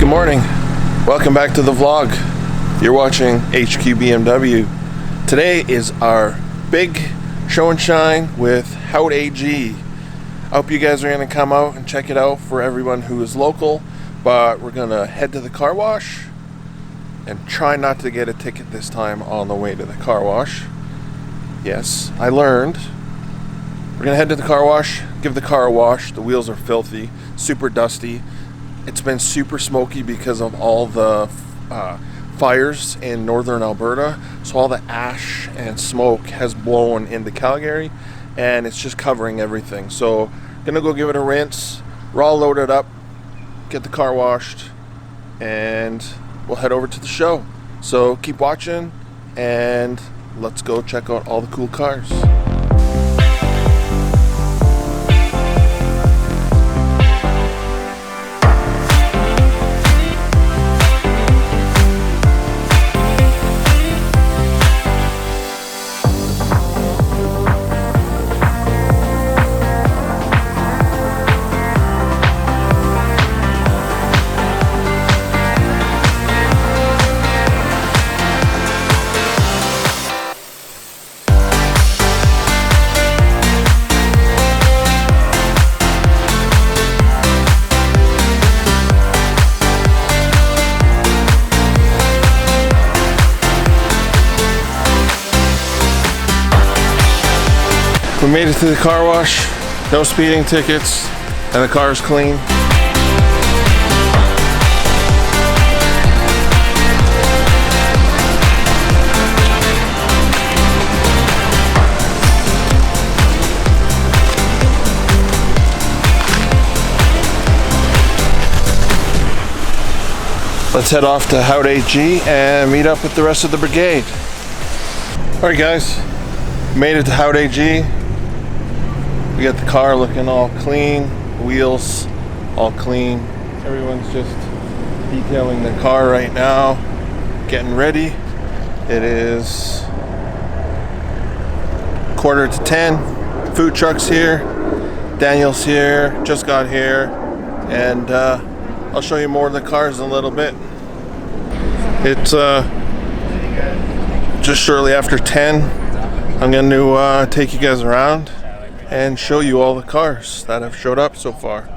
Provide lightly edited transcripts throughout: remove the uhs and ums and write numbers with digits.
Good morning. Welcome back to the vlog. You're watching HQBMW. Today is our big show and shine with Haute AG. I hope you guys are going to come out and check it out for everyone who is local, but we're going to head to the car wash and try not to get a ticket this time on the way to the car wash. Yes, I learned. We're going to head to the car wash, give the car a wash. The wheels are filthy, super dusty. It's been super smoky because of all the fires in northern Alberta. So all the ash and smoke has blown into Calgary and it's just covering everything. So gonna go give it a rinse. We're all loaded up, get the car washed, and we'll head over to the show. So keep watching and let's go check out all the cool cars. We made it to the car wash, no speeding tickets, and the car is clean. Let's head off to Haute AG and meet up with the rest of the brigade. Alright guys, made it to Haute AG. We got the car looking all clean, wheels all clean. Everyone's just detailing the car right now, getting ready. It is 9:45. Food truck's here. Daniel's here, just got here. And I'll show you more of the cars in a little bit. It's just shortly after 10. I'm going to take you guys around and show you all the cars that have showed up so far.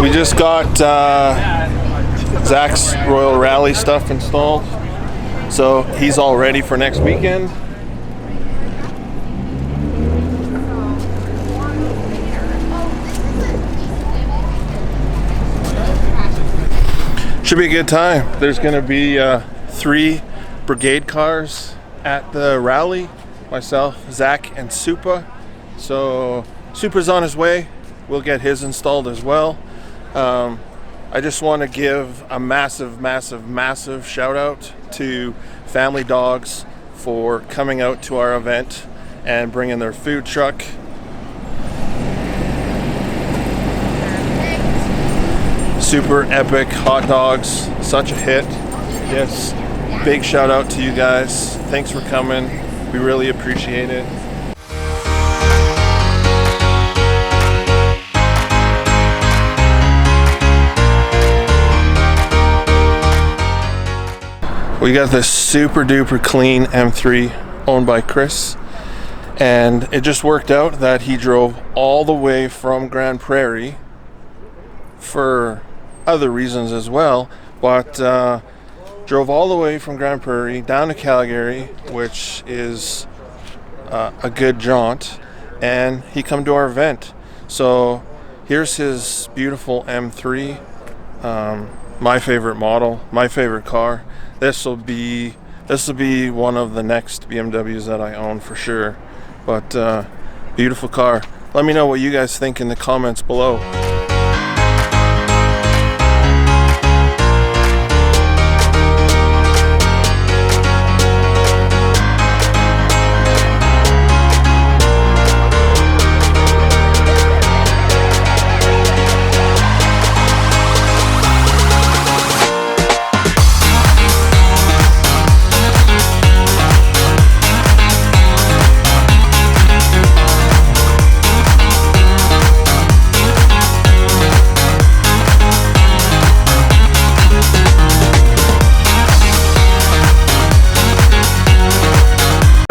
We just got Zach's Royal Rally stuff installed, so he's all ready for next weekend. Should be a good time. There's going to be 3 brigade cars at the rally. Myself, Zach, and Supa. So Supa's on his way. We'll get his installed as well. I just want to give a massive shout out to Family Dogs for coming out to our event and bringing their food truck. Super epic hot dogs, such a hit. Yes, big shout out to you guys. Thanks for coming. We really appreciate it. We got this super duper clean M3 owned by Chris, and it just worked out that he drove all the way from Grand Prairie for other reasons as well, but drove all the way from Grand Prairie down to Calgary, which is a good jaunt, and he come to our event. So here's his beautiful M3, my favorite model, my favorite car. This will be one of the next BMWs that I own for sure. But beautiful car. Let me know what you guys think in the comments below.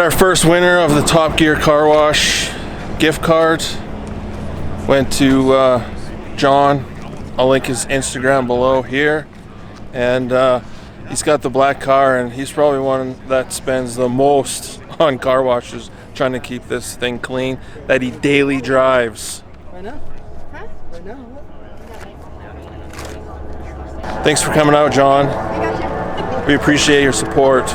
Our first winner of the Top Gear Car Wash gift card went to John. I'll link his Instagram below here, and he's got the black car, and he's probably one that spends the most on car washes trying to keep this thing clean that he daily drives. Right now? Huh? Right now? Thanks for coming out, John. We appreciate your support.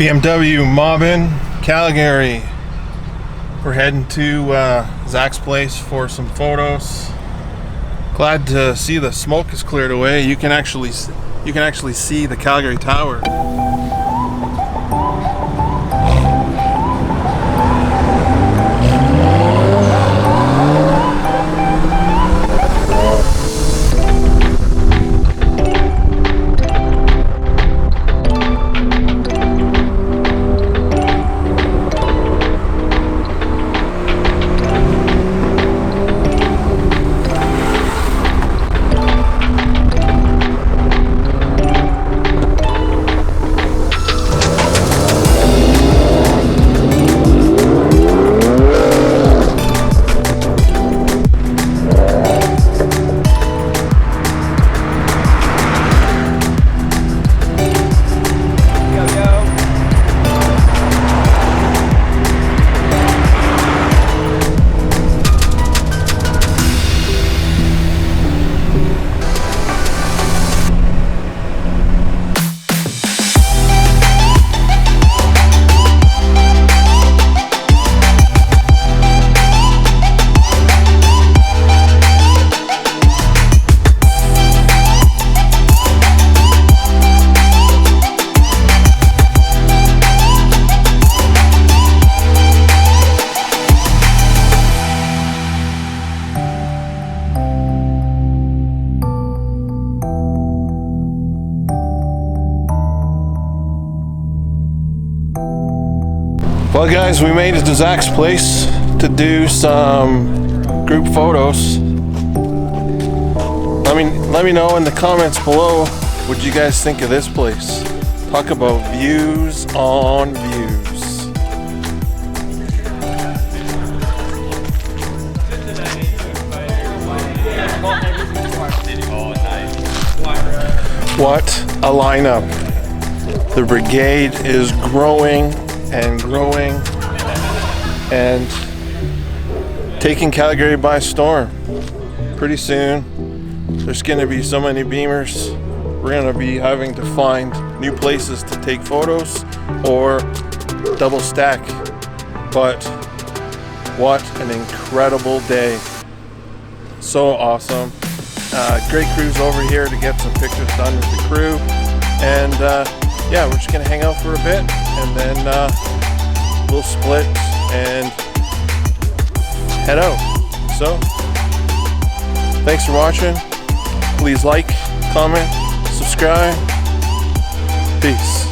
BMW mobbing Calgary. We're heading to Zach's place for some photos. Glad to see the smoke is cleared away. You can actually see the Calgary Tower. Well guys, we made it to Zach's place to do some group photos. Let me know in the comments below what you guys think of this place. Talk about views on views. What a lineup. The brigade is growing and growing and taking Calgary by storm. Pretty soon there's going to be so many beamers, we're going to be having to find new places to take photos or double stack. But what an incredible day. So awesome. Great crews over here to get some pictures done with the crew. And yeah, we're just going to hang out for a bit and then we'll split and head out. So, thanks for watching. Please like, comment, subscribe. Peace.